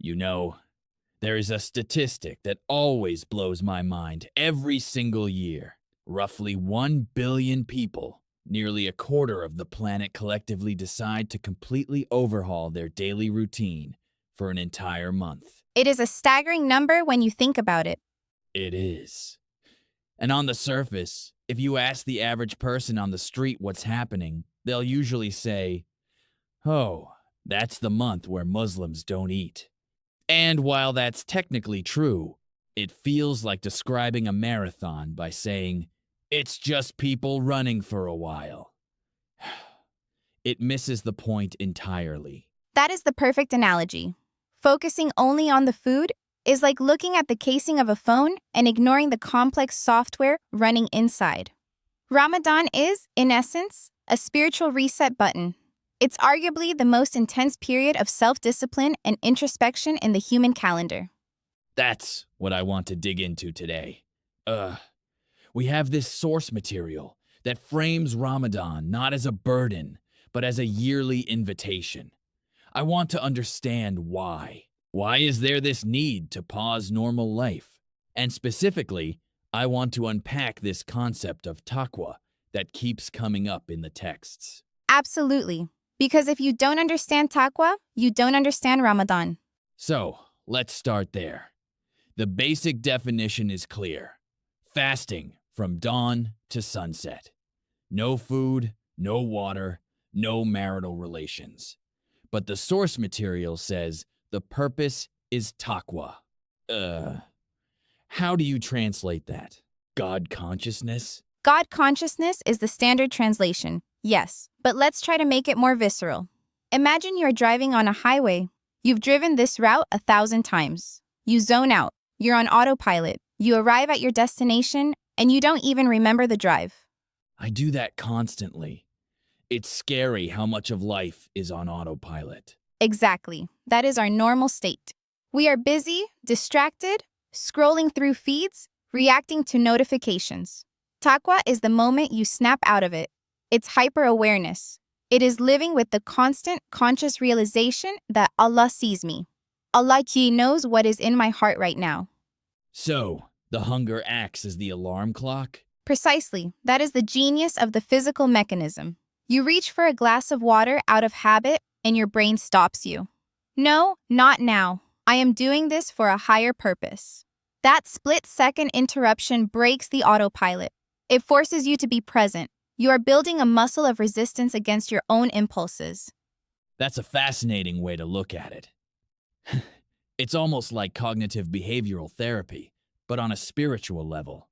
You know, there is a statistic that always blows my mind every single year. Roughly 1 billion people, nearly a quarter of the planet, collectively decide to completely overhaul their daily routine for an entire month. It is a staggering number when you think about it. It is. And on the surface, if you ask the average person on the street what's happening, they'll usually say, "Oh, that's the month where Muslims don't eat." And while that's technically true, it feels like describing a marathon by saying, "It's just people running for a while." It misses the point entirely. That is the perfect analogy. Focusing only on the food is like looking at the casing of a phone and ignoring the complex software running inside. Ramadan is, in essence, a spiritual reset button. It's arguably the most intense period of self-discipline and introspection in the human calendar. That's what I want to dig into today. We have this source material that frames Ramadan not as a burden, but as a yearly invitation. I want to understand why. Why is there this need to pause normal life? And specifically, I want to unpack this concept of taqwa that keeps coming up in the texts. Absolutely. Because if you don't understand taqwa, you don't understand Ramadan. So, let's start there. The basic definition is clear. Fasting from dawn to sunset. No food, no water, no marital relations. But the source material says the purpose is taqwa. How do you translate that? God consciousness? God consciousness is the standard translation, yes, but let's try to make it more visceral. Imagine you're driving on a highway. You've driven this route 1,000 times. You zone out. You're on autopilot. You arrive at your destination, and you don't even remember the drive. I do that constantly. It's scary how much of life is on autopilot. Exactly. That is our normal state. We are busy, distracted, scrolling through feeds, reacting to notifications. Taqwa is the moment you snap out of it. It's hyper-awareness. It is living with the constant, conscious realization that Allah sees me. Allah knows what is in my heart right now. So, the hunger acts as the alarm clock? Precisely. That is the genius of the physical mechanism. You reach for a glass of water out of habit, and your brain stops you. No, not now. I am doing this for a higher purpose. That split-second interruption breaks the autopilot. It forces you to be present. You are building a muscle of resistance against your own impulses. That's a fascinating way to look at it. It's almost like cognitive behavioral therapy, but on a spiritual level.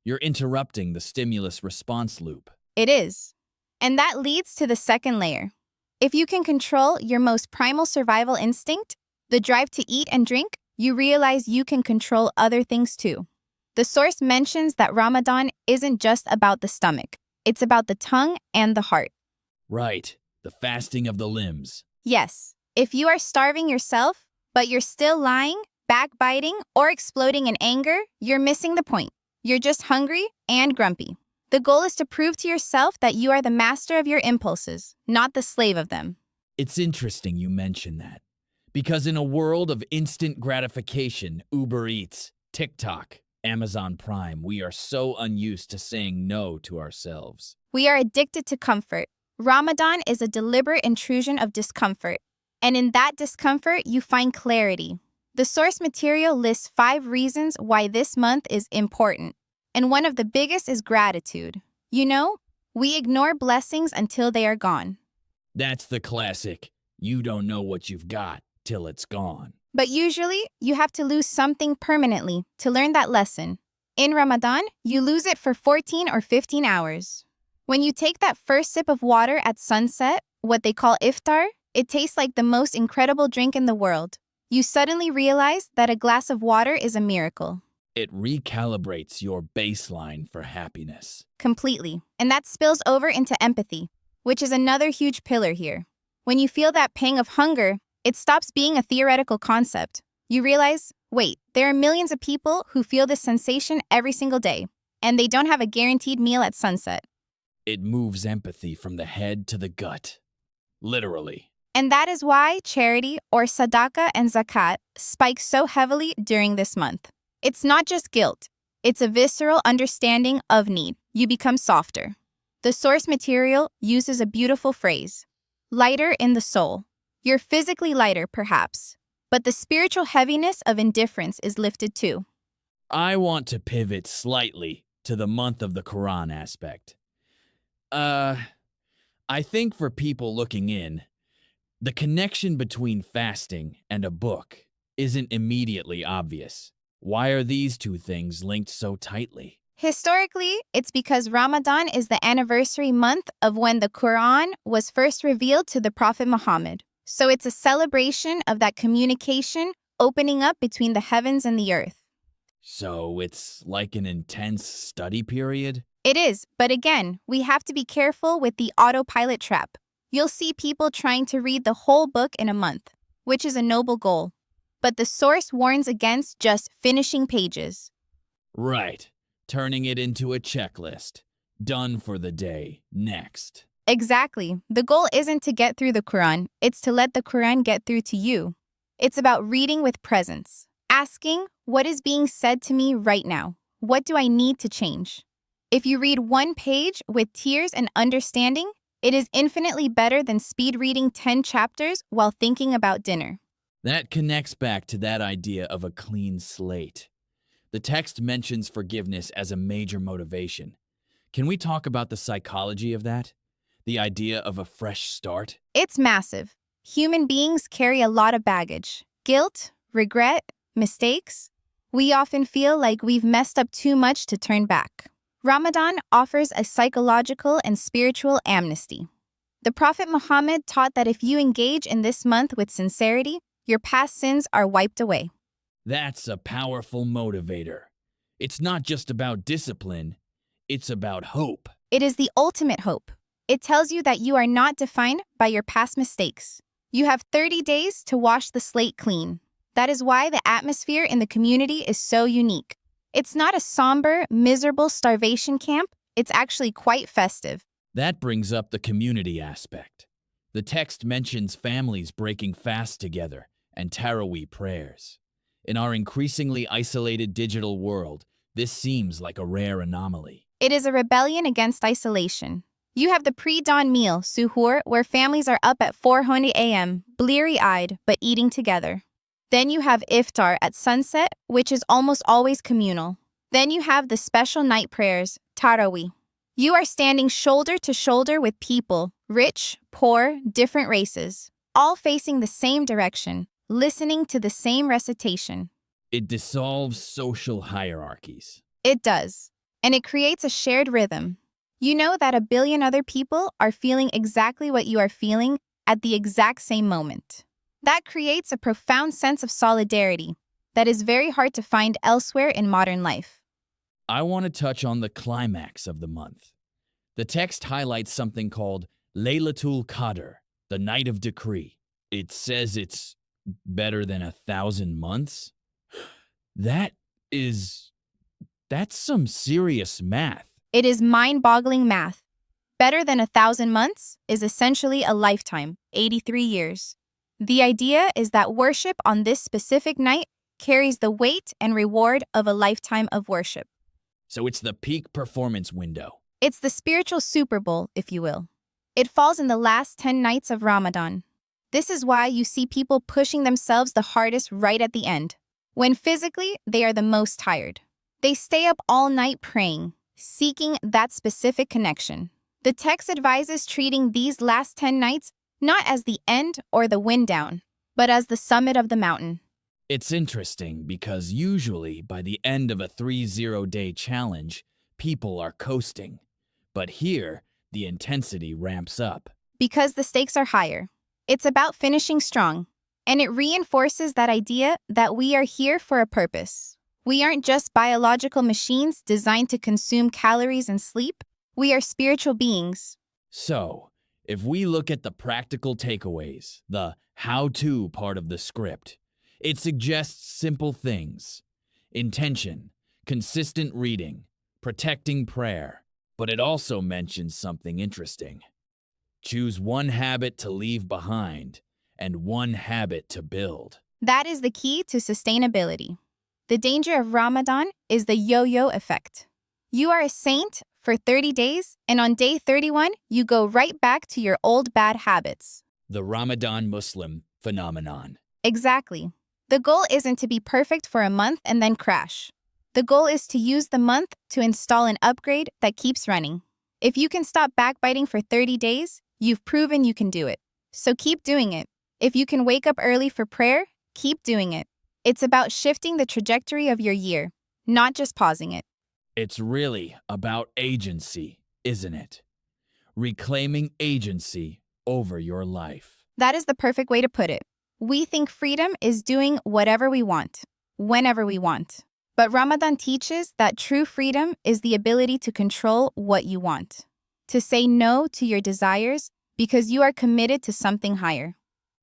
You're interrupting the stimulus-response loop. It is. And that leads to the second layer. If you can control your most primal survival instinct, the drive to eat and drink, you realize you can control other things too. The source mentions that Ramadan isn't just about the stomach. It's about the tongue and the heart. Right, the fasting of the limbs. Yes, if you are starving yourself, but you're still lying, backbiting, or exploding in anger, you're missing the point. You're just hungry and grumpy. The goal is to prove to yourself that you are the master of your impulses, not the slave of them. It's interesting you mention that. Because in a world of instant gratification, Uber Eats, TikTok, Amazon Prime, we are so unused to saying no to ourselves. We are addicted to comfort. Ramadan is a deliberate intrusion of discomfort. And in that discomfort, you find clarity. The source material lists 5 reasons why this month is important. And one of the biggest is gratitude. You know, we ignore blessings until they are gone. That's the classic, you don't know what you've got till it's gone. But usually, you have to lose something permanently to learn that lesson. In Ramadan, you lose it for 14 or 15 hours. When you take that first sip of water at sunset, what they call iftar, it tastes like the most incredible drink in the world. You suddenly realize that a glass of water is a miracle. It recalibrates your baseline for happiness. Completely. And that spills over into empathy, which is another huge pillar here. When you feel that pang of hunger, it stops being a theoretical concept. You realize, wait, there are millions of people who feel this sensation every single day, and they don't have a guaranteed meal at sunset. It moves empathy from the head to the gut. Literally. And that is why charity or sadaqah and zakat spike so heavily during this month. It's not just guilt, it's a visceral understanding of need. You become softer. The source material uses a beautiful phrase, lighter in the soul. You're physically lighter, perhaps, but the spiritual heaviness of indifference is lifted too. I want to pivot slightly to the month of the Quran aspect. I think for people looking in, the connection between fasting and a book isn't immediately obvious. Why are these two things linked so tightly? Historically, it's because Ramadan is the anniversary month of when the Quran was first revealed to the Prophet Muhammad. So it's a celebration of that communication opening up between the heavens and the earth. So it's like an intense study period? It is, but again, we have to be careful with the autopilot trap. You'll see people trying to read the whole book in a month, which is a noble goal. But the source warns against just finishing pages. Right. Turning it into a checklist. Done for the day. Next. Exactly. The goal isn't to get through the Quran, it's to let the Quran get through to you. It's about reading with presence, asking, what is being said to me right now? What do I need to change? If you read one page with tears and understanding, it is infinitely better than speed reading 10 chapters while thinking about dinner. That connects back to that idea of a clean slate. The text mentions forgiveness as a major motivation. Can we talk about the psychology of that? The idea of a fresh start? It's massive. Human beings carry a lot of baggage. Guilt, regret, mistakes. We often feel like we've messed up too much to turn back. Ramadan offers a psychological and spiritual amnesty. The Prophet Muhammad taught that if you engage in this month with sincerity, your past sins are wiped away. That's a powerful motivator. It's not just about discipline, it's about hope. It is the ultimate hope. It tells you that you are not defined by your past mistakes. You have 30 days to wash the slate clean. That is why the atmosphere in the community is so unique. It's not a somber, miserable starvation camp. It's actually quite festive. That brings up the community aspect. The text mentions families breaking fast together and Taraweeh prayers. In our increasingly isolated digital world, this seems like a rare anomaly. It is a rebellion against isolation. You have the pre-dawn meal, suhoor, where families are up at 4:00 a.m., bleary-eyed, but eating together. Then you have iftar at sunset, which is almost always communal. Then you have the special night prayers, Taraweeh. You are standing shoulder to shoulder with people, rich, poor, different races, all facing the same direction, listening to the same recitation. It dissolves social hierarchies. It does. And it creates a shared rhythm. You know that a billion other people are feeling exactly what you are feeling at the exact same moment. That creates a profound sense of solidarity that is very hard to find elsewhere in modern life. I want to touch on the climax of the month. The text highlights something called Laylatul Qadr, the night of decree. It says it's better than 1,000 months? That's some serious math. It is mind-boggling math. Better than 1,000 months is essentially a lifetime, 83 years. The idea is that worship on this specific night carries the weight and reward of a lifetime of worship. So it's the peak performance window. It's the spiritual Super Bowl, if you will. It falls in the last 10 nights of Ramadan. This is why you see people pushing themselves the hardest right at the end, when physically they are the most tired. They stay up all night praying, seeking that specific connection. The text advises treating these last 10 nights not as the end or the wind down, but as the summit of the mountain. It's interesting because usually by the end of a 30-day challenge, people are coasting. But here, the intensity ramps up. Because the stakes are higher. It's about finishing strong. And it reinforces that idea that we are here for a purpose. We aren't just biological machines designed to consume calories and sleep. We are spiritual beings. So, if we look at the practical takeaways, the how-to part of the script, it suggests simple things: intention, consistent reading, protecting prayer. But it also mentions something interesting. Choose one habit to leave behind and one habit to build. That is the key to sustainability. The danger of Ramadan is the yo-yo effect. You are a saint for 30 days, and on day 31, you go right back to your old bad habits. The Ramadan Muslim phenomenon. Exactly. The goal isn't to be perfect for a month and then crash. The goal is to use the month to install an upgrade that keeps running. If you can stop backbiting for 30 days, you've proven you can do it. So keep doing it. If you can wake up early for prayer, keep doing it. It's about shifting the trajectory of your year, not just pausing it. It's really about agency, isn't it? Reclaiming agency over your life. That is the perfect way to put it. We think freedom is doing whatever we want, whenever we want. But Ramadan teaches that true freedom is the ability to control what you want, to say no to your desires because you are committed to something higher.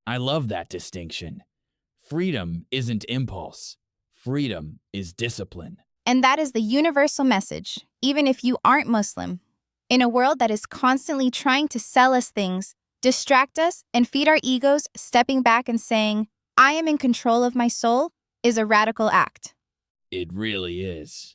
I love that distinction. Freedom isn't impulse. Freedom is discipline. And that is the universal message, even if you aren't Muslim. In a world that is constantly trying to sell us things, distract us, and feed our egos, stepping back and saying, I am in control of my soul, is a radical act. It really is.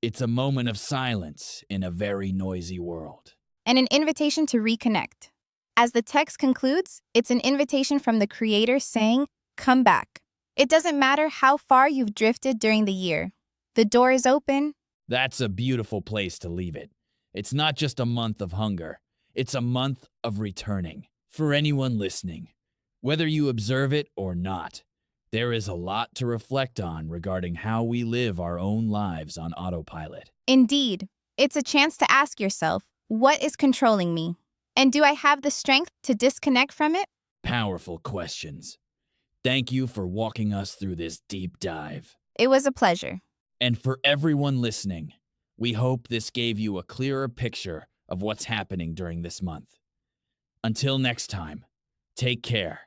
It's a moment of silence in a very noisy world. And an invitation to reconnect. As the text concludes, it's an invitation from the Creator saying, come back. It doesn't matter how far you've drifted during the year. The door is open. That's a beautiful place to leave it. It's not just a month of hunger. It's a month of returning. For anyone listening, whether you observe it or not, there is a lot to reflect on regarding how we live our own lives on autopilot. Indeed, it's a chance to ask yourself, what is controlling me? And do I have the strength to disconnect from it? Powerful questions. Thank you for walking us through this deep dive. It was a pleasure. And for everyone listening, we hope this gave you a clearer picture of what's happening during this month. Until next time, take care